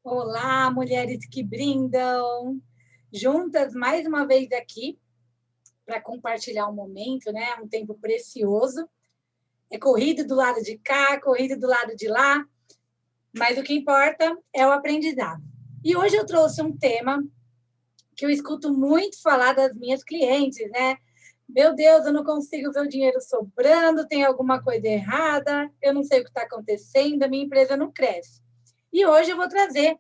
Olá, mulheres que brindam, juntas mais uma vez aqui para compartilhar um momento, né? Um tempo precioso. É corrido do lado de cá, corrido do lado de lá, mas o que importa é o aprendizado. E hoje eu trouxe um tema que eu escuto muito falar das minhas clientes, né? Meu Deus, eu não consigo ver o dinheiro sobrando, tem alguma coisa errada, eu não sei o que está acontecendo, a minha empresa não cresce. E hoje eu vou trazer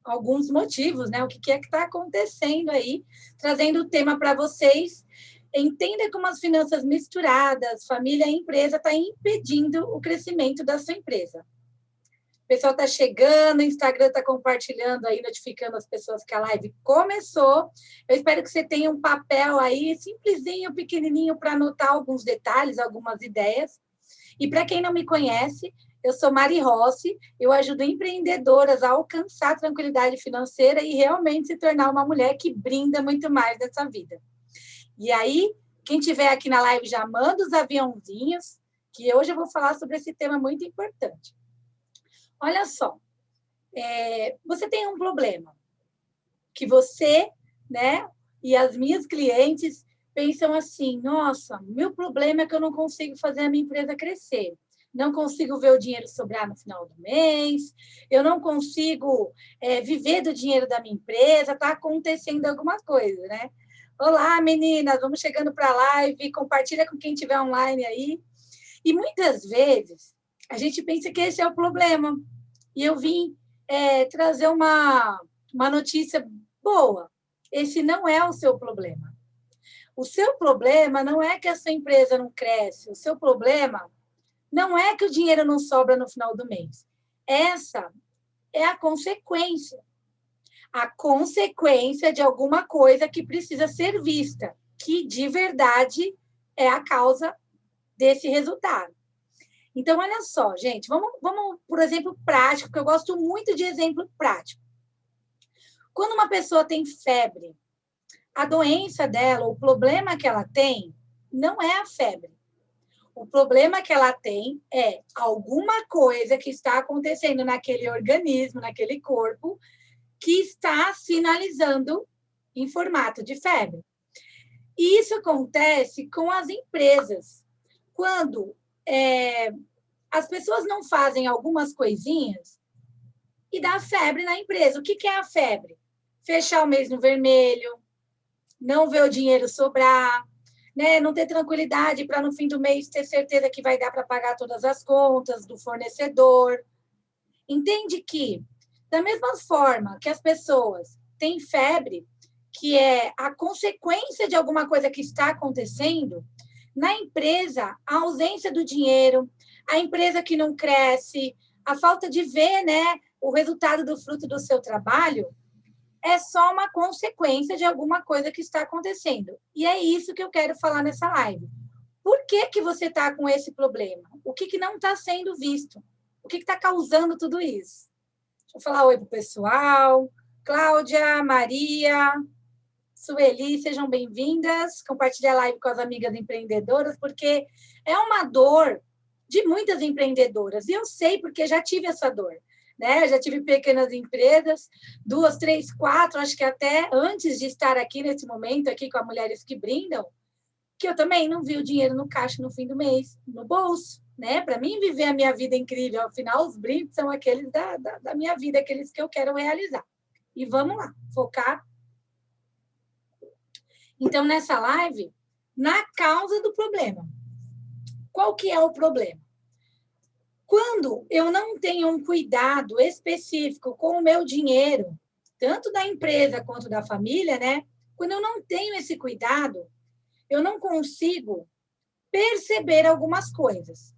alguns motivos, né? O que é que está acontecendo aí, trazendo o tema para vocês. Entenda como as finanças misturadas, família e empresa, está impedindo o crescimento da sua empresa. O pessoal está chegando, o Instagram está compartilhando aí, notificando as pessoas que a live começou. Eu espero que você tenha um papel aí, simplesinho, pequenininho, para anotar alguns detalhes, algumas ideias. E para quem não me conhece, eu sou Mari Rossi, eu ajudo empreendedoras a alcançar a tranquilidade financeira e realmente se tornar uma mulher que brinda muito mais nessa vida. E aí, quem tiver aqui na live já manda os aviãozinhos, que hoje eu vou falar sobre esse tema muito importante. Olha só, você tem um problema que você, né, e as minhas clientes pensam assim: nossa, meu problema é que eu não consigo fazer a minha empresa crescer. Não consigo ver o dinheiro sobrar no final do mês, eu não consigo viver do dinheiro da minha empresa, está acontecendo alguma coisa, né? Olá, meninas, vamos chegando para a live, compartilha com quem estiver online aí. E muitas vezes a gente pensa que esse é o problema. E eu vim trazer uma notícia boa. Esse não é o seu problema. O seu problema não é que a sua empresa não cresce. O seu problema não é que o dinheiro não sobra no final do mês. Essa é a consequência. A consequência de alguma coisa que precisa ser vista, que de verdade é a causa desse resultado. Então, olha só, gente, vamos por exemplo prático, porque eu gosto muito de exemplo prático. Quando uma pessoa tem febre, a doença dela, o problema que ela tem, não é a febre. O problema que ela tem é alguma coisa que está acontecendo naquele organismo, naquele corpo, que está sinalizando em formato de febre. E isso acontece com as empresas. Quando as pessoas não fazem algumas coisinhas e dá febre na empresa. O que é a febre? Fechar o mês no vermelho, não ver o dinheiro sobrar, né? Não ter tranquilidade para no fim do mês ter certeza que vai dar para pagar todas as contas do fornecedor. Entende que, da mesma forma que as pessoas têm febre, que é a consequência de alguma coisa que está acontecendo, na empresa, a ausência do dinheiro, a empresa que não cresce, a falta de ver, né, o resultado do fruto do seu trabalho, é só uma consequência de alguma coisa que está acontecendo. E é isso que eu quero falar nessa live. Por que você está com esse problema? O que não está sendo visto? O que está causando tudo isso? Deixa eu falar oi para o pessoal. Cláudia, Maria, Sueli, sejam bem-vindas. Compartilhe a live com as amigas empreendedoras, porque é uma dor de muitas empreendedoras. E eu sei porque já tive essa dor. Né? Já tive pequenas empresas, 2, 3, 4, acho que até antes de estar aqui nesse momento, aqui com as Mulheres que Brindam, que eu também não vi o dinheiro no caixa no fim do mês, no bolso. Né? Para mim, viver a minha vida incrível, afinal, os brindes são aqueles da minha vida, aqueles que eu quero realizar. E vamos lá, focar. Então, nessa live, na causa do problema. Qual que é o problema? Quando eu não tenho um cuidado específico com o meu dinheiro, tanto da empresa quanto da família, né? Quando eu não tenho esse cuidado, eu não consigo perceber algumas coisas.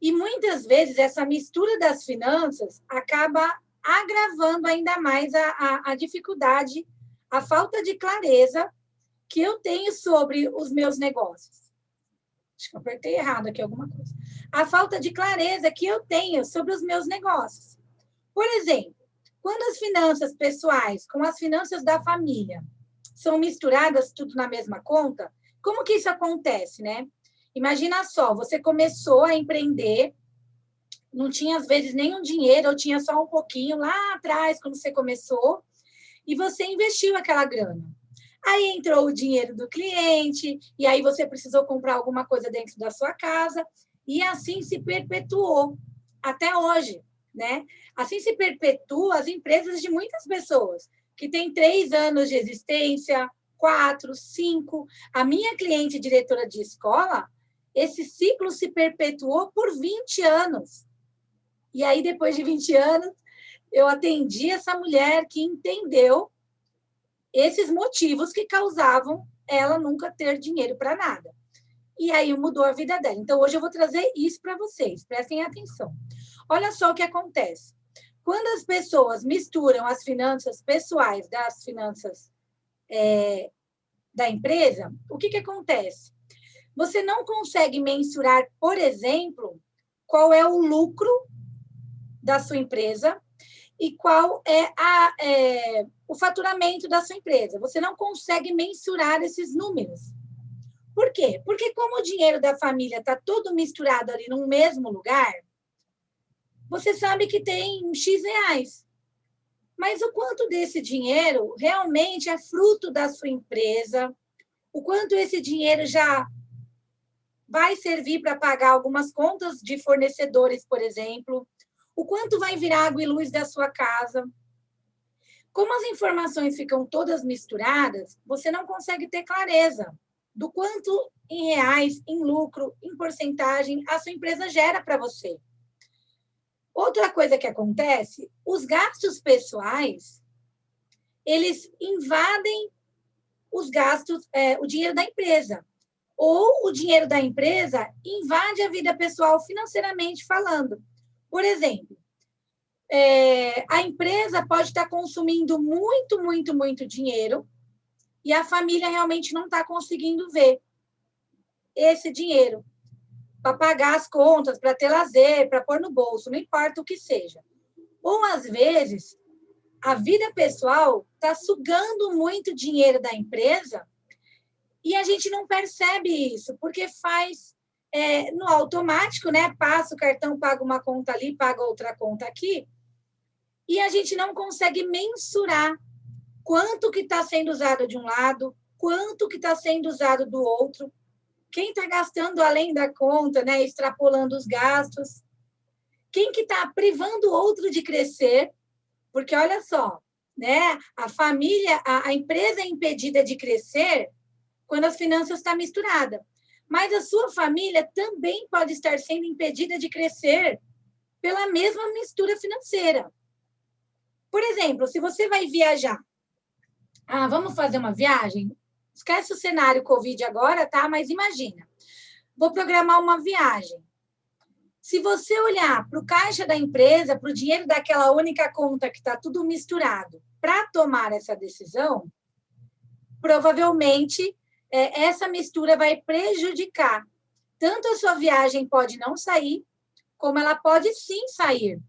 E muitas vezes essa mistura das finanças acaba agravando ainda mais a dificuldade, a falta de clareza que eu tenho sobre os meus negócios. Acho que eu apertei errado aqui alguma coisa. A falta de clareza que eu tenho sobre os meus negócios. Por exemplo, quando as finanças pessoais com as finanças da família são misturadas tudo na mesma conta, como que isso acontece, né? Imagina só, você começou a empreender não tinha, às vezes, nenhum dinheiro, ou tinha só um pouquinho lá atrás, quando você começou, e você investiu aquela grana. Aí entrou o dinheiro do cliente, e aí você precisou comprar alguma coisa dentro da sua casa, e assim se perpetuou até hoje, né? Assim se perpetuam as empresas de muitas pessoas, que têm 3 anos de existência, 4, 5. A minha cliente diretora de escola, esse ciclo se perpetuou por 20 anos. E aí, depois de 20 anos, eu atendi essa mulher que entendeu esses motivos que causavam ela nunca ter dinheiro para nada. E aí mudou a vida dela. Então, hoje eu vou trazer isso para vocês. Prestem atenção. Olha só o que acontece. Quando as pessoas misturam as finanças pessoais das finanças da empresa, o que acontece? Você não consegue mensurar, por exemplo, qual é o lucro da sua empresa e qual é o faturamento da sua empresa. Você não consegue mensurar esses números. Por quê? Porque como o dinheiro da família está todo misturado ali no mesmo lugar, você sabe que tem X reais. Mas o quanto desse dinheiro realmente é fruto da sua empresa, o quanto esse dinheiro já vai servir para pagar algumas contas de fornecedores, por exemplo, o quanto vai virar água e luz da sua casa. Como as informações ficam todas misturadas, você não consegue ter clareza do quanto em reais, em lucro, em porcentagem, a sua empresa gera para você. Outra coisa que acontece, os gastos pessoais, eles invadem os gastos, o dinheiro da empresa. Ou o dinheiro da empresa invade a vida pessoal financeiramente falando. Por exemplo, a empresa pode estar consumindo muito, muito, muito dinheiro e a família realmente não está conseguindo ver esse dinheiro para pagar as contas, para ter lazer, para pôr no bolso, não importa o que seja. Ou, às vezes, a vida pessoal está sugando muito dinheiro da empresa e a gente não percebe isso, porque faz no automático, né? Passa o cartão, paga uma conta ali, paga outra conta aqui, e a gente não consegue mensurar quanto que está sendo usado de um lado, quanto que está sendo usado do outro, quem está gastando além da conta, né? Extrapolando os gastos, quem que está privando o outro de crescer, porque olha só, né? A família, a empresa é impedida de crescer quando as finanças estão misturadas. Mas a sua família também pode estar sendo impedida de crescer pela mesma mistura financeira. Por exemplo, se você vai viajar, vamos fazer uma viagem? Esquece o cenário Covid agora, tá? Mas imagina, vou programar uma viagem. Se você olhar para o caixa da empresa, para o dinheiro daquela única conta que está tudo misturado, para tomar essa decisão, provavelmente essa mistura vai prejudicar. Tanto a sua viagem pode não sair, como ela pode sim sair.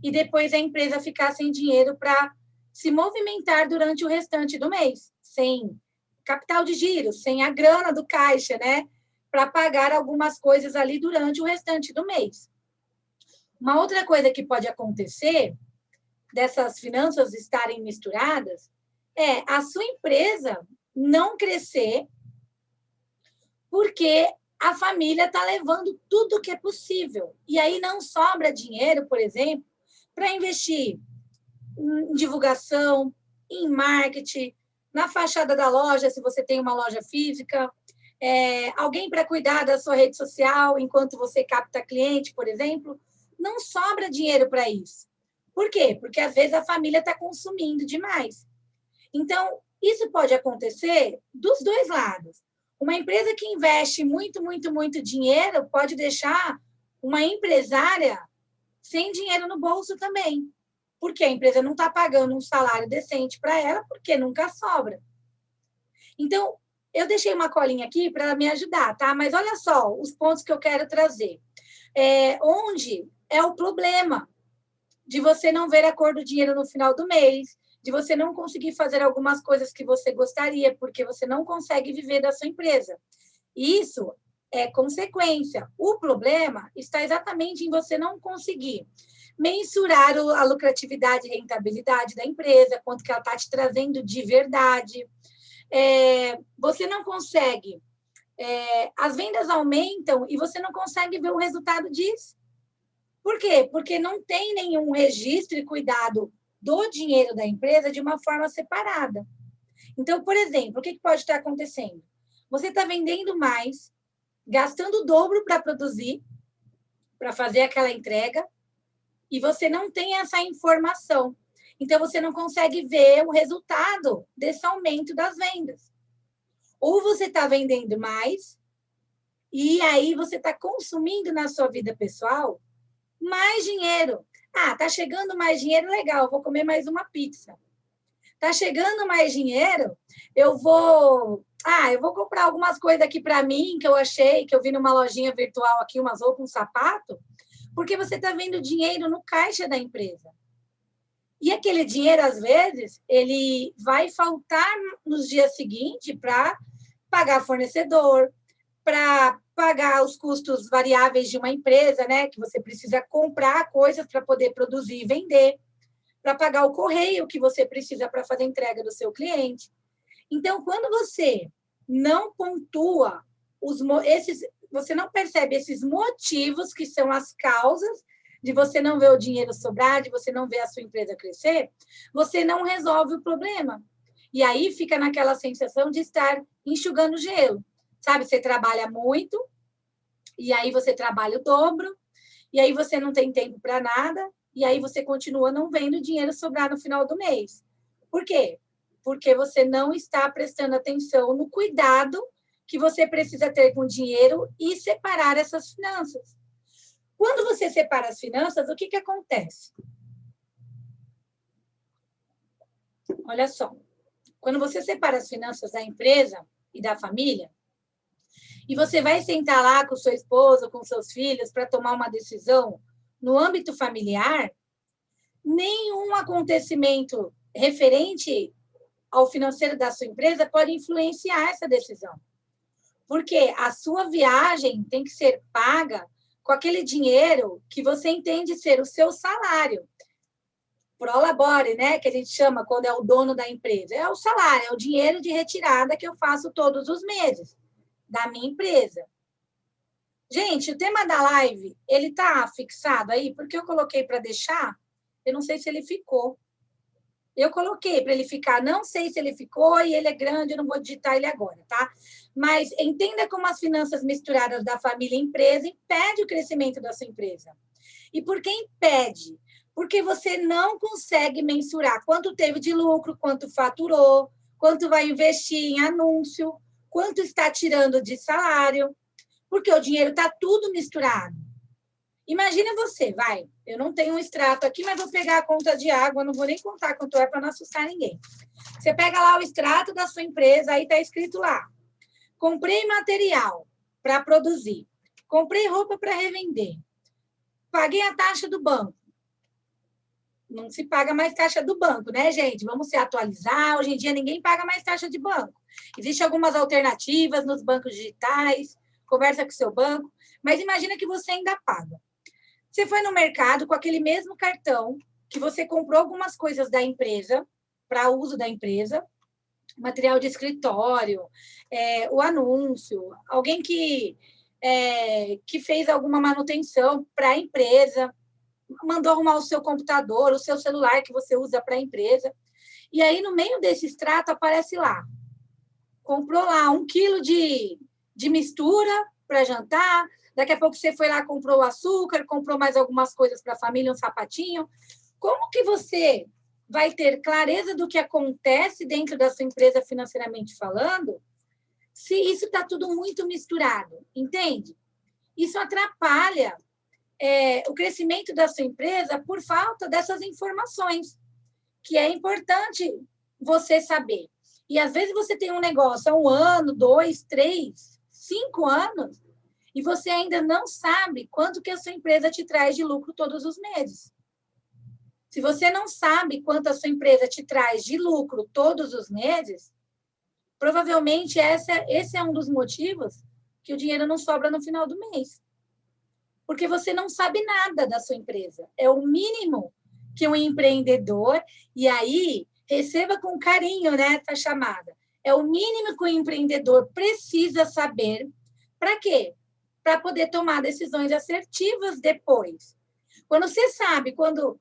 E depois a empresa ficar sem dinheiro para se movimentar durante o restante do mês, sem capital de giro, sem a grana do caixa, né? Para pagar algumas coisas ali durante o restante do mês. Uma outra coisa que pode acontecer dessas finanças estarem misturadas é a sua empresa não crescer porque a família está levando tudo que é possível. E aí não sobra dinheiro, por exemplo, para investir em divulgação, em marketing, na fachada da loja, se você tem uma loja física, alguém para cuidar da sua rede social enquanto você capta cliente, por exemplo. Não sobra dinheiro para isso. Por quê? Porque, às vezes, a família está consumindo demais. Então, isso pode acontecer dos dois lados. Uma empresa que investe muito, muito, muito dinheiro pode deixar uma empresária sem dinheiro no bolso também, porque a empresa não está pagando um salário decente para ela, porque nunca sobra. Então, eu deixei uma colinha aqui para me ajudar, tá? Mas olha só os pontos que eu quero trazer. Onde é o problema de você não ver a cor do dinheiro no final do mês, de você não conseguir fazer algumas coisas que você gostaria, porque você não consegue viver da sua empresa. Isso é consequência. O problema está exatamente em você não conseguir mensurar a lucratividade e rentabilidade da empresa, quanto que ela está te trazendo de verdade. Você não consegue. As vendas aumentam e você não consegue ver o resultado disso. Por quê? Porque não tem nenhum registro e cuidado do dinheiro da empresa de uma forma separada. Então, por exemplo, o que pode estar acontecendo? Você está vendendo mais, gastando o dobro para produzir, para fazer aquela entrega, e você não tem essa informação. Então, você não consegue ver o resultado desse aumento das vendas. Ou você está vendendo mais, e aí você está consumindo na sua vida pessoal mais dinheiro. Tá chegando mais dinheiro, legal, vou comer mais uma pizza. Tá chegando mais dinheiro, eu vou comprar algumas coisas aqui para mim que eu achei, que eu vi numa lojinha virtual aqui, umas roupas, um sapato, porque você está vendo dinheiro no caixa da empresa. E aquele dinheiro, às vezes, ele vai faltar nos dias seguintes para pagar fornecedor, para pagar os custos variáveis de uma empresa, né? Que você precisa comprar coisas para poder produzir e vender, para pagar o correio que você precisa para fazer a entrega do seu cliente. Então, quando você não pontua você não percebe esses motivos que são as causas de você não ver o dinheiro sobrar, de você não ver a sua empresa crescer, você não resolve o problema. E aí fica naquela sensação de estar enxugando gelo. Sabe, você trabalha muito, e aí você trabalha o dobro, e aí você não tem tempo para nada, e aí você continua não vendo o dinheiro sobrar no final do mês. Por quê? Porque você não está prestando atenção no cuidado que você precisa ter com o dinheiro e separar essas finanças. Quando você separa as finanças, o que acontece? Olha só, quando você separa as finanças da empresa e da família, e você vai sentar lá com sua esposa, com seus filhos, para tomar uma decisão no âmbito familiar, nenhum acontecimento referente ao financeiro da sua empresa pode influenciar essa decisão. Porque a sua viagem tem que ser paga com aquele dinheiro que você entende ser o seu salário. Prolabore, né? Que a gente chama quando é o dono da empresa. É o salário, é o dinheiro de retirada que eu faço todos os meses da minha empresa. Gente, o tema da live, ele tá fixado aí? Porque eu coloquei para deixar, eu não sei se ele ficou. Eu coloquei para ele ficar, não sei se ele ficou, e ele é grande, eu não vou digitar ele agora, tá? Mas entenda como as finanças misturadas da família e empresa impedem o crescimento da sua empresa. E por que impede? Porque você não consegue mensurar quanto teve de lucro, quanto faturou, quanto vai investir em anúncio, quanto está tirando de salário, porque o dinheiro está tudo misturado. Imagina você, eu não tenho um extrato aqui, mas vou pegar a conta de água, não vou nem contar quanto é para não assustar ninguém. Você pega lá o extrato da sua empresa, aí está escrito lá, comprei material para produzir, comprei roupa para revender, paguei a taxa do banco. Não se paga mais taxa do banco, né, gente? Vamos se atualizar. Hoje em dia, ninguém paga mais taxa de banco. Existem algumas alternativas nos bancos digitais, conversa com o seu banco, mas imagina que você ainda paga. Você foi no mercado com aquele mesmo cartão que você comprou algumas coisas da empresa, para uso da empresa, material de escritório, o anúncio, alguém que fez alguma manutenção para a empresa, mandou arrumar o seu computador, o seu celular que você usa para a empresa. E aí, no meio desse extrato, aparece lá. Comprou lá 1 quilo de mistura para jantar. Daqui a pouco você foi lá, comprou o açúcar, comprou mais algumas coisas para a família, um sapatinho. Como que você vai ter clareza do que acontece dentro da sua empresa financeiramente falando, se isso está tudo muito misturado? Entende? Isso atrapalha o crescimento da sua empresa por falta dessas informações, que é importante você saber. E, às vezes, você tem um negócio há 1 ano, 2, 3, 5 anos, e você ainda não sabe quanto que a sua empresa te traz de lucro todos os meses. Se você não sabe quanto a sua empresa te traz de lucro todos os meses, provavelmente esse é um dos motivos que o dinheiro não sobra no final do mês. Porque você não sabe nada da sua empresa. É o mínimo que um empreendedor, e aí receba com carinho, né, essa chamada. É o mínimo que o empreendedor precisa saber. Para quê? Para poder tomar decisões assertivas depois. Quando você sabe quanto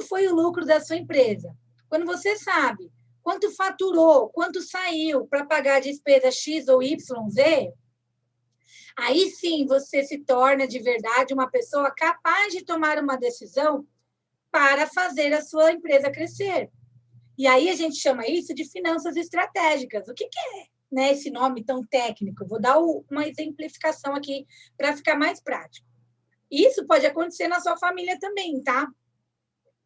foi o lucro da sua empresa, quando você sabe quanto faturou, quanto saiu para pagar a despesa X ou Y, Z, aí sim você se torna de verdade uma pessoa capaz de tomar uma decisão para fazer a sua empresa crescer. E aí a gente chama isso de finanças estratégicas. O que é, né, esse nome tão técnico? Vou dar uma exemplificação aqui para ficar mais prático. Isso pode acontecer na sua família também, tá?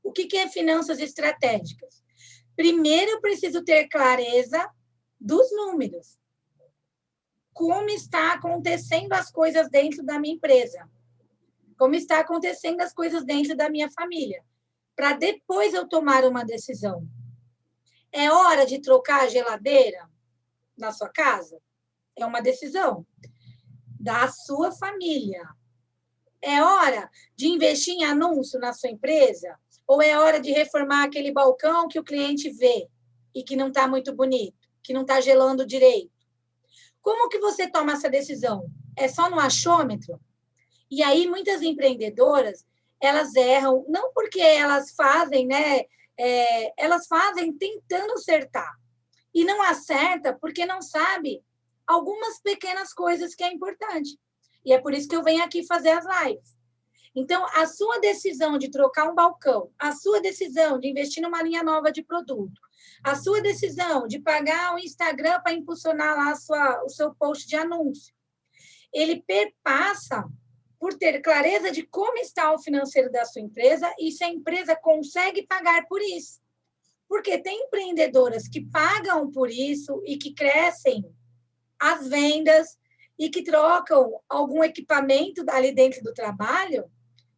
O que é finanças estratégicas? Primeiro, eu preciso ter clareza dos números. Como está acontecendo as coisas dentro da minha empresa? Como está acontecendo as coisas dentro da minha família? Para depois eu tomar uma decisão. É hora de trocar a geladeira na sua casa? É uma decisão da sua família. É hora de investir em anúncio na sua empresa? Ou é hora de reformar aquele balcão que o cliente vê e que não está muito bonito, que não está gelando direito? Como que você toma essa decisão? É só no achômetro? E aí, muitas empreendedoras, elas erram, não porque elas fazem, né? Elas fazem tentando acertar. E não acerta porque não sabe algumas pequenas coisas que é importante. E é por isso que eu venho aqui fazer as lives. Então, a sua decisão de trocar um balcão, a sua decisão de investir numa linha nova de produto, a sua decisão de pagar o Instagram para impulsionar lá o seu post de anúncio, ele perpassa por ter clareza de como está o financeiro da sua empresa e se a empresa consegue pagar por isso. Porque tem empreendedoras que pagam por isso e que crescem as vendas e que trocam algum equipamento ali dentro do trabalho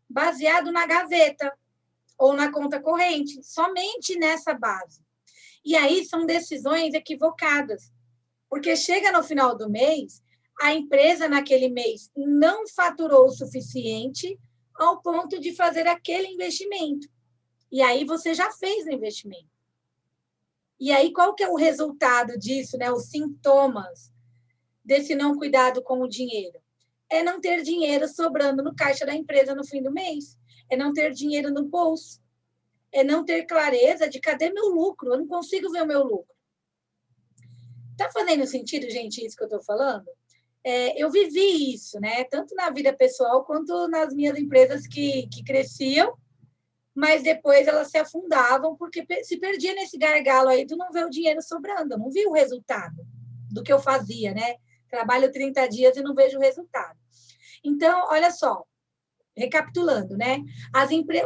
baseado na gaveta ou na conta corrente, somente nessa base. E aí são decisões equivocadas, porque chega no final do mês, a empresa naquele mês não faturou o suficiente ao ponto de fazer aquele investimento. E aí você já fez o investimento. E aí qual que é o resultado disso, né? Os sintomas desse não cuidado com o dinheiro? É não ter dinheiro sobrando no caixa da empresa no fim do mês. É não ter dinheiro no bolso. É não ter clareza de cadê meu lucro? Eu não consigo ver o meu lucro. Tá fazendo sentido, gente, isso que eu estou falando? Eu vivi isso, né? Tanto na vida pessoal quanto nas minhas empresas que cresciam, mas depois elas se afundavam porque se perdia nesse gargalo aí do não ver o dinheiro sobrando. Eu não vi o resultado do que eu fazia, né? Trabalho 30 dias e não vejo o resultado. Então, olha só, recapitulando, né?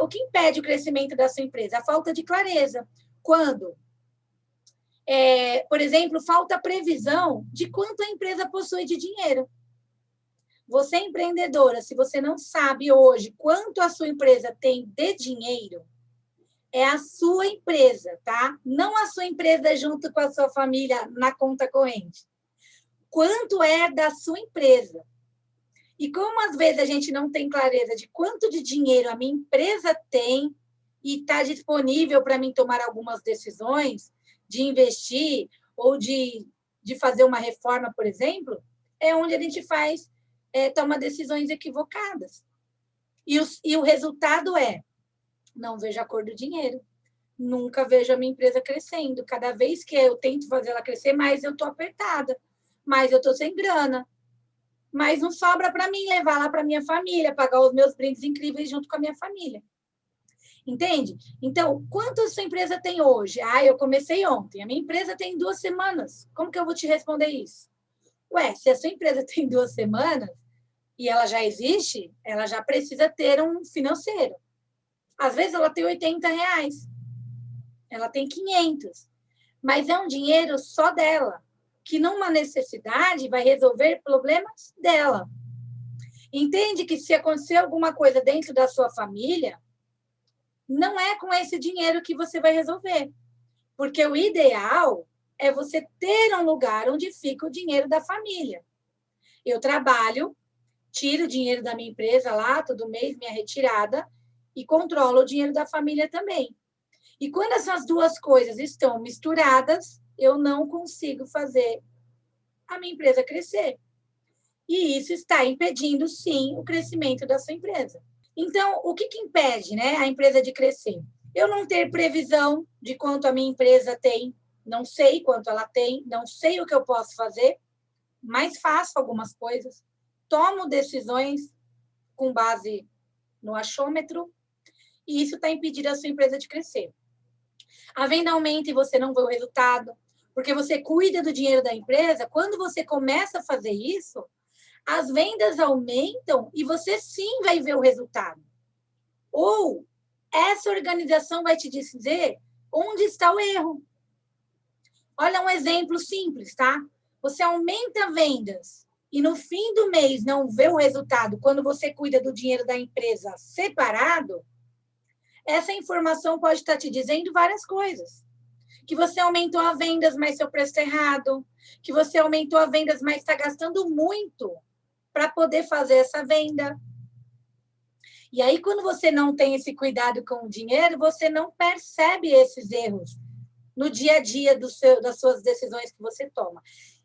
O que impede o crescimento da sua empresa? A falta de clareza. Quando, por exemplo, falta previsão de quanto a empresa possui de dinheiro. Você é empreendedora, se você não sabe hoje quanto a sua empresa tem de dinheiro, é a sua empresa, tá? Não a sua empresa junto com a sua família na conta corrente. Quanto é da sua empresa? E como às vezes a gente não tem clareza de quanto de dinheiro a minha empresa tem e está disponível para mim tomar algumas decisões de investir ou de fazer uma reforma, por exemplo, é onde a gente toma decisões equivocadas. E o resultado não vejo a cor do dinheiro. Nunca vejo a minha empresa crescendo. Cada vez que eu tento fazer ela crescer, mais eu estou apertada, mais eu estou sem grana, mas não sobra para mim levar lá para minha família, pagar os meus brindes incríveis junto com a minha família. Entende? Então, quanto a sua empresa tem hoje? Eu comecei ontem. A minha empresa tem 2 semanas. Como que eu vou te responder isso? Se a sua empresa tem 2 semanas e ela já existe, ela já precisa ter um financeiro. Às vezes ela tem R$80, ela tem 500, mas é um dinheiro só dela, que numa necessidade vai resolver problemas dela. Entende que se acontecer alguma coisa dentro da sua família, não é com esse dinheiro que você vai resolver. Porque o ideal é você ter um lugar onde fica o dinheiro da família. Eu trabalho, tiro o dinheiro da minha empresa lá, todo mês, minha retirada, e controlo o dinheiro da família também. E quando essas duas coisas estão misturadas, eu não consigo fazer a minha empresa crescer. E isso está impedindo, sim, o crescimento da sua empresa. Então, o que impede, né, a empresa de crescer? Eu não ter previsão de quanto a minha empresa tem, não sei quanto ela tem, não sei o que eu posso fazer, mas faço algumas coisas, tomo decisões com base no achômetro, e isso está impedindo a sua empresa de crescer. A venda aumenta e você não vê o resultado, porque você cuida do dinheiro da empresa. Quando você começa a fazer isso, as vendas aumentam e você sim vai ver o resultado. Ou essa organização vai te dizer onde está o erro. Olha um exemplo simples, tá? Você aumenta vendas e no fim do mês não vê o resultado quando você cuida do dinheiro da empresa separado, essa informação pode estar te dizendo várias coisas. Que você aumentou as vendas, mas seu preço está errado. Que você aumentou as vendas, mas está gastando muito para poder fazer essa venda. E aí, quando você não tem esse cuidado com o dinheiro, você não percebe esses erros no dia a dia das suas decisões que você toma.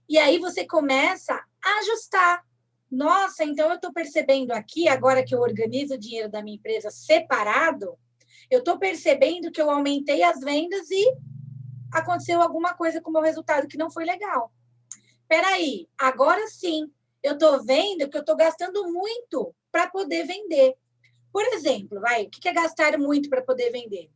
E aí você começa a ajustar. Nossa, então eu estou percebendo aqui, agora que eu organizo o dinheiro da minha empresa separado, eu estou percebendo que eu aumentei as vendas e aconteceu alguma coisa com o meu resultado que não foi legal. Espera aí, agora sim, eu estou vendo que eu estou gastando muito para poder vender. Por exemplo, o que é gastar muito para poder vender?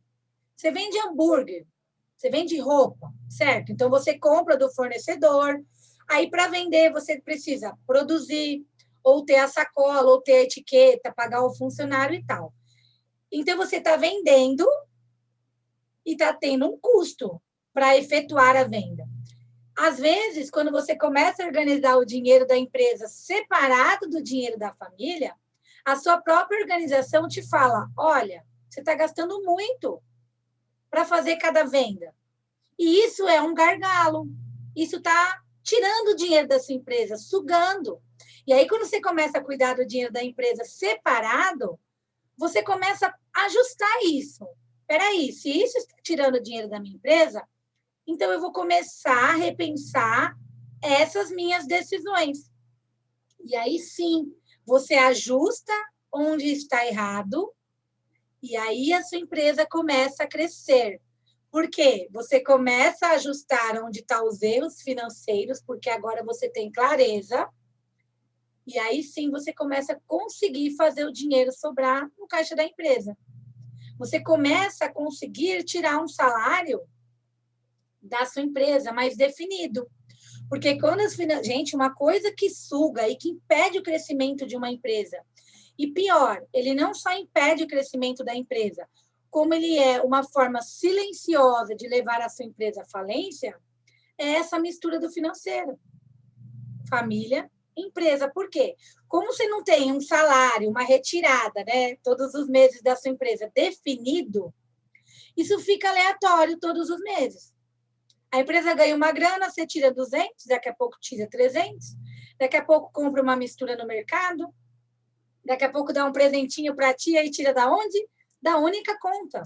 Você vende hambúrguer, você vende roupa, certo? Então, você compra do fornecedor, aí para vender você precisa produzir, ou ter a sacola, ou ter a etiqueta, pagar o funcionário e tal. Então, você está vendendo e está tendo um custo para efetuar a venda. Às vezes, quando você começa a organizar o dinheiro da empresa separado do dinheiro da família, a sua própria organização te fala, olha, você está gastando muito para fazer cada venda. E isso é um gargalo. Isso está tirando o dinheiro da sua empresa, sugando. E aí, quando você começa a cuidar do dinheiro da empresa separado, você começa a ajustar isso. Espera aí, se isso está tirando o dinheiro da minha empresa, então eu vou começar a repensar essas minhas decisões. E aí sim, você ajusta onde está errado, e aí a sua empresa começa a crescer. Por quê? Você começa a ajustar onde estão os erros financeiros, porque agora você tem clareza, e aí sim você começa a conseguir fazer o dinheiro sobrar no caixa da empresa. Você começa a conseguir tirar um salário da sua empresa mais definido. Porque quando gente, uma coisa que suga e que impede o crescimento de uma empresa, e pior, ele não só impede o crescimento da empresa, como ele é uma forma silenciosa de levar a sua empresa à falência, é essa mistura do financeiro. Família, empresa. Por quê? Como você não tem um salário, uma retirada, né, todos os meses da sua empresa definido, isso fica aleatório todos os meses. A empresa ganha uma grana, você tira 200, daqui a pouco tira 300, daqui a pouco compra uma mistura no mercado, daqui a pouco dá um presentinho para a tia e tira da onde? Da única conta,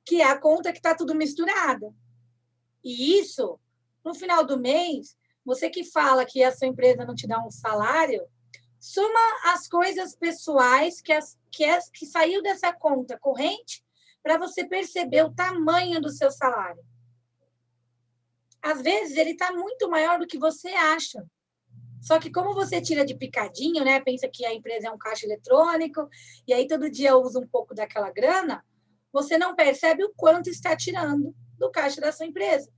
que é a conta que está tudo misturado. E isso, no final do mês, você que fala que a sua empresa não te dá um salário, soma as coisas pessoais que saiu dessa conta corrente para você perceber o tamanho do seu salário. Às vezes, ele está muito maior do que você acha. Só que como você tira de picadinho, né? Pensa que a empresa é um caixa eletrônico, e aí todo dia usa um pouco daquela grana, você não percebe o quanto está tirando do caixa da sua empresa.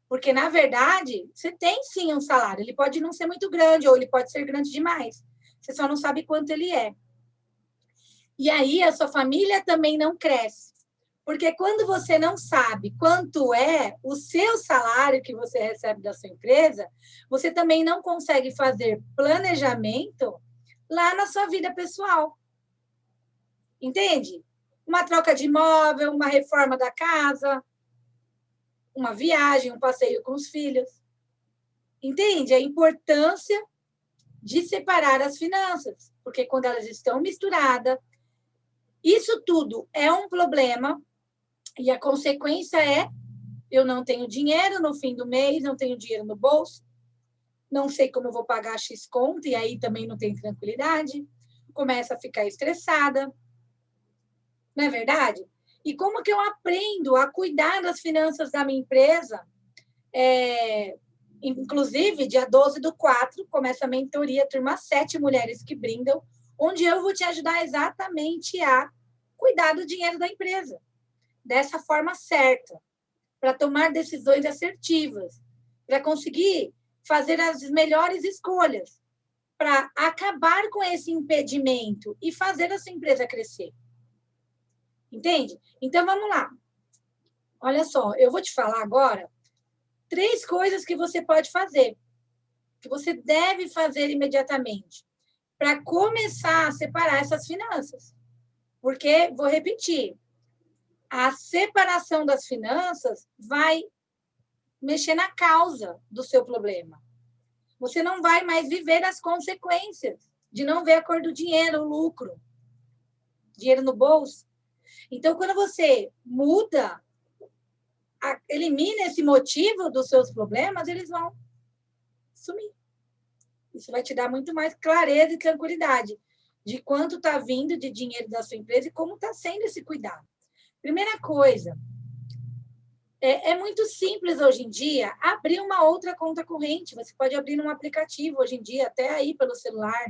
Porque, na verdade, você tem sim um salário. Ele pode não ser muito grande, ou ele pode ser grande demais. Você só não sabe quanto ele é. E aí, a sua família também não cresce. Porque quando você não sabe quanto é o seu salário que você recebe da sua empresa, você também não consegue fazer planejamento lá na sua vida pessoal. Entende? Uma troca de imóvel, uma reforma da casa, uma viagem, um passeio com os filhos. Entende a importância de separar as finanças, porque quando elas estão misturadas, isso tudo é um problema e a consequência é eu não tenho dinheiro no fim do mês, não tenho dinheiro no bolso, não sei como eu vou pagar X conta, e aí também não tem tranquilidade, começa a ficar estressada, não é verdade? E como que eu aprendo a cuidar das finanças da minha empresa? Inclusive, dia 12/4, começa a mentoria, turma 7 Mulheres que Brindam, onde eu vou te ajudar exatamente a cuidar do dinheiro da empresa, dessa forma certa, para tomar decisões assertivas, para conseguir fazer as melhores escolhas, para acabar com esse impedimento e fazer a sua empresa crescer. Entende? Então, vamos lá. Olha só, eu vou te falar agora 3 coisas que você pode fazer, que você deve fazer imediatamente, para começar a separar essas finanças. Porque, vou repetir, a separação das finanças vai mexer na causa do seu problema. Você não vai mais viver as consequências de não ver a cor do dinheiro, o lucro, dinheiro no bolso. Então, quando você muda, elimina esse motivo dos seus problemas, eles vão sumir. Isso vai te dar muito mais clareza e tranquilidade de quanto está vindo de dinheiro da sua empresa e como está sendo esse cuidado. Primeira coisa, é muito simples hoje em dia abrir uma outra conta corrente. Você pode abrir num aplicativo hoje em dia, até aí pelo celular,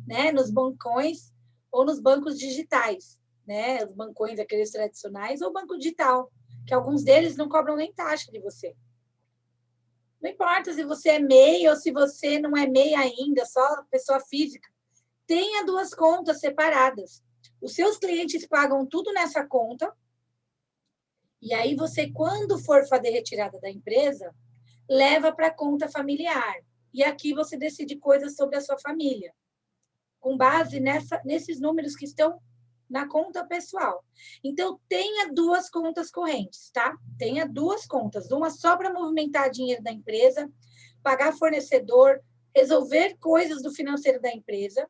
né? Nos bancões ou nos bancos digitais, né? Os bancões, aqueles tradicionais, ou banco digital, que alguns deles não cobram nem taxa de você. Não importa se você é MEI ou se você não é MEI ainda, só pessoa física. Tenha 2 contas separadas. Os seus clientes pagam tudo nessa conta. E aí você, quando for fazer retirada da empresa, leva para a conta familiar. E aqui você decide coisas sobre a sua família, com base nesses números que estão na conta pessoal. Então, tenha 2 contas correntes, tá? Tenha 2 contas. Uma só para movimentar dinheiro da empresa, pagar fornecedor, resolver coisas do financeiro da empresa.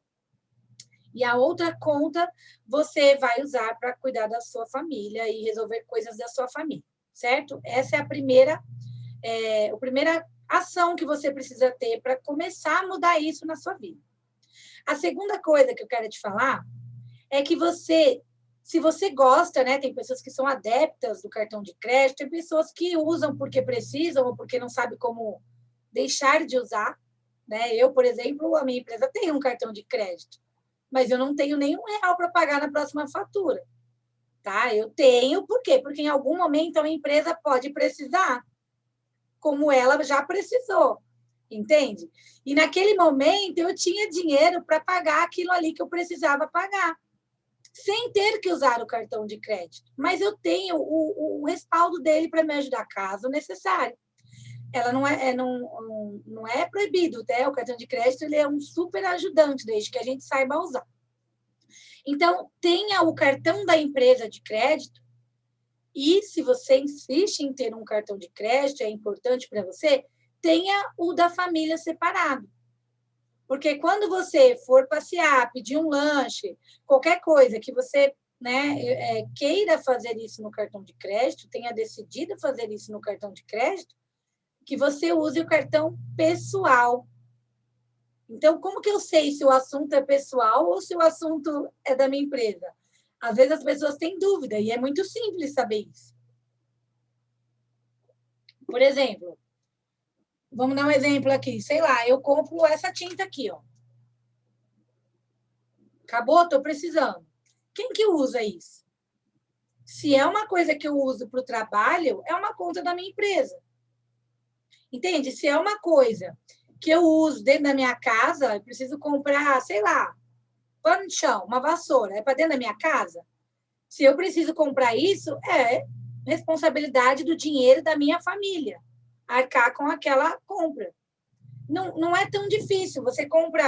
E a outra conta você vai usar para cuidar da sua família e resolver coisas da sua família, certo? Essa é a primeira ação que você precisa ter para começar a mudar isso na sua vida. A segunda coisa que eu quero te falar é que se você gosta, né? Tem pessoas que são adeptas do cartão de crédito, tem pessoas que usam porque precisam ou porque não sabem como deixar de usar, né? Eu, por exemplo, a minha empresa tem um cartão de crédito, mas eu não tenho nenhum real para pagar na próxima fatura, tá? Eu tenho, por quê? Porque em algum momento a empresa pode precisar, como ela já precisou, entende? E naquele momento eu tinha dinheiro para pagar aquilo ali que eu precisava pagar, sem ter que usar o cartão de crédito. Mas eu tenho o respaldo dele para me ajudar caso necessário. Ela não é proibido, né? O cartão de crédito ele é um super ajudante, desde que a gente saiba usar. Então, tenha o cartão da empresa de crédito e, se você insiste em ter um cartão de crédito, é importante para você, tenha o da família separado. Porque quando você for passear, pedir um lanche, qualquer coisa que você queira fazer isso no cartão de crédito, tenha decidido fazer isso no cartão de crédito, que você use o cartão pessoal. Então, como que eu sei se o assunto é pessoal ou se o assunto é da minha empresa? Às vezes as pessoas têm dúvida e é muito simples saber isso. Por exemplo, vamos dar um exemplo aqui. Sei lá, eu compro essa tinta aqui, ó. Acabou? Estou precisando. Quem que usa isso? Se é uma coisa que eu uso para o trabalho, é uma conta da minha empresa. Entende? Se é uma coisa que eu uso dentro da minha casa, eu preciso comprar, sei lá, pano de chão, uma vassoura, é para dentro da minha casa? Se eu preciso comprar isso, é responsabilidade do dinheiro da minha família, arcar com aquela compra. Não é tão difícil. Você compra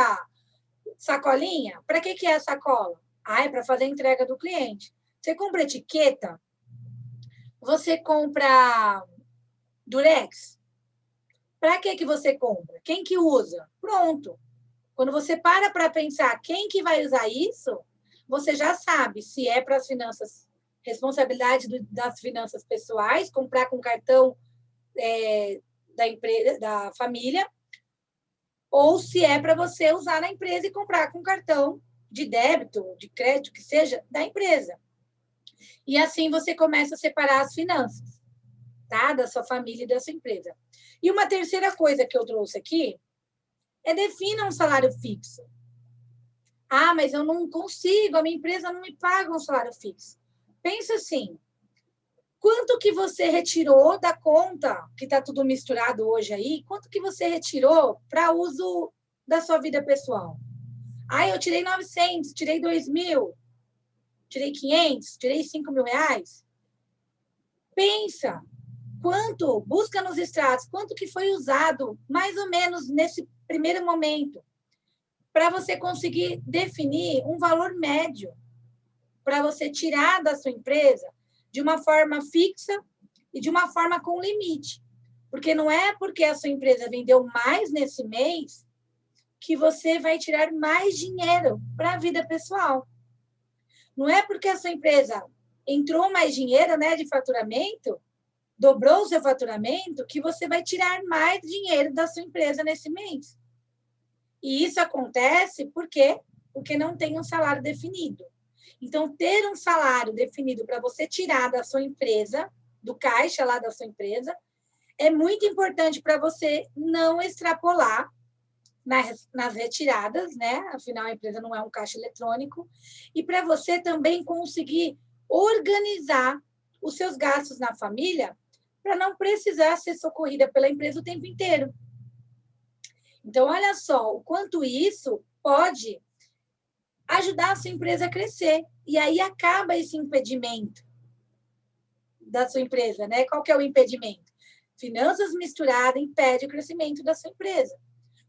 sacolinha, para que é a sacola? É para fazer a entrega do cliente. Você compra etiqueta, você compra durex, para que você compra? Quem que usa? Pronto. Quando você para pensar quem que vai usar isso, você já sabe se é para as finanças, responsabilidade das finanças pessoais, comprar com cartão da empresa, da família, ou se é para você usar na empresa e comprar com cartão de débito, de crédito, que seja, da empresa. E assim você começa a separar as finanças, tá? Da sua família e da sua empresa. E uma terceira coisa que eu trouxe aqui é defina um salário fixo. Ah, mas eu não consigo, a minha empresa não me paga um salário fixo. Pensa assim, quanto que você retirou da conta, que está tudo misturado hoje aí, quanto que você retirou para uso da sua vida pessoal? Ah, eu tirei 900, tirei 2.000, tirei 500, tirei 5.000 reais. Pensa, quanto, busca nos extratos, quanto que foi usado, mais ou menos, nesse primeiro momento, para você conseguir definir um valor médio, para você tirar da sua empresa de uma forma fixa e de uma forma com limite. Porque não é porque a sua empresa vendeu mais nesse mês que você vai tirar mais dinheiro para a vida pessoal. Não é porque a sua empresa entrou mais dinheiro, né, de faturamento, dobrou o seu faturamento, que você vai tirar mais dinheiro da sua empresa nesse mês. E isso acontece porque não tem um salário definido. Então, ter um salário definido para você tirar da sua empresa, do caixa lá da sua empresa, é muito importante para você não extrapolar nas retiradas, né? Afinal, a empresa não é um caixa eletrônico. E para você também conseguir organizar os seus gastos na família para não precisar ser socorrida pela empresa o tempo inteiro. Então, olha só o quanto isso pode ajudar a sua empresa a crescer. E aí acaba esse impedimento da sua empresa, né? Qual que é o impedimento? Finanças misturadas impede o crescimento da sua empresa.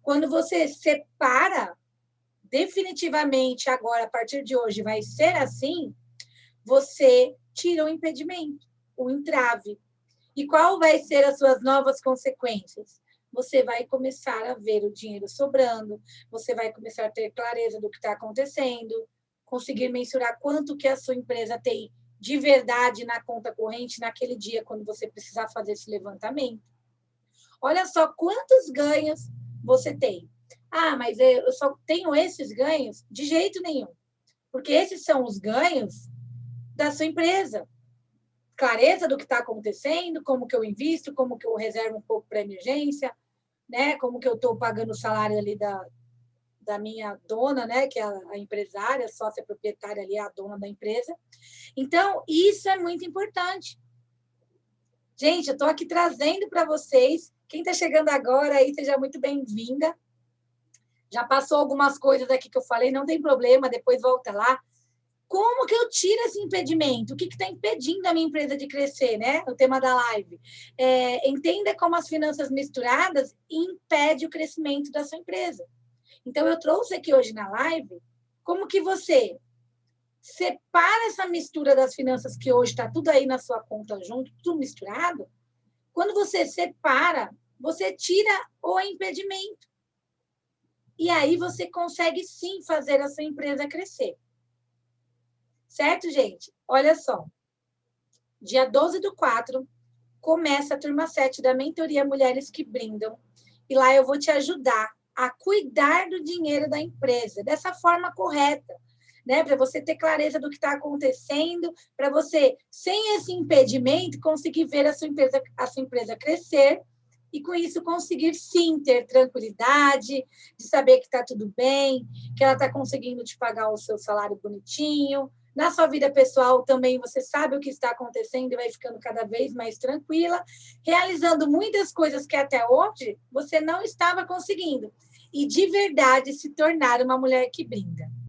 Quando você separa, definitivamente agora, a partir de hoje, vai ser assim, você tira o impedimento, o entrave. E qual vai ser as suas novas consequências? Você vai começar a ver o dinheiro sobrando, você vai começar a ter clareza do que está acontecendo, conseguir mensurar quanto que a sua empresa tem de verdade na conta corrente naquele dia, quando você precisar fazer esse levantamento. Olha só quantos ganhos você tem. Ah, mas eu só tenho esses ganhos? De jeito nenhum. Porque esses são os ganhos da sua empresa. Clareza do que está acontecendo, como que eu invisto, como que eu reservo um pouco para emergência, né? Como que eu estou pagando o salário ali da minha dona, né? Que é a empresária, sócia proprietária ali, a dona da empresa. Então, isso é muito importante. Gente, eu estou aqui trazendo para vocês. Quem está chegando agora aí, seja muito bem-vinda. Já passou algumas coisas aqui que eu falei, não tem problema, depois volta lá. Como que eu tiro esse impedimento? O que está impedindo a minha empresa de crescer, né? O tema da live. Entenda como as finanças misturadas impedem o crescimento da sua empresa. Então, eu trouxe aqui hoje na live como que você separa essa mistura das finanças que hoje está tudo aí na sua conta junto, tudo misturado. Quando você separa, você tira o impedimento. E aí você consegue sim fazer a sua empresa crescer. Certo, gente? Olha só. Dia 12/4, começa a turma 7 da Mentoria Mulheres que Brindam. E lá eu vou te ajudar a cuidar do dinheiro da empresa, dessa forma correta, né? Para você ter clareza do que está acontecendo, para você, sem esse impedimento, conseguir ver a sua empresa crescer e, com isso, conseguir, sim, ter tranquilidade, de saber que está tudo bem, que ela está conseguindo te pagar o seu salário bonitinho. Na sua vida pessoal também você sabe o que está acontecendo e vai ficando cada vez mais tranquila, realizando muitas coisas que até hoje você não estava conseguindo. E, de verdade, se tornar uma mulher que brinda.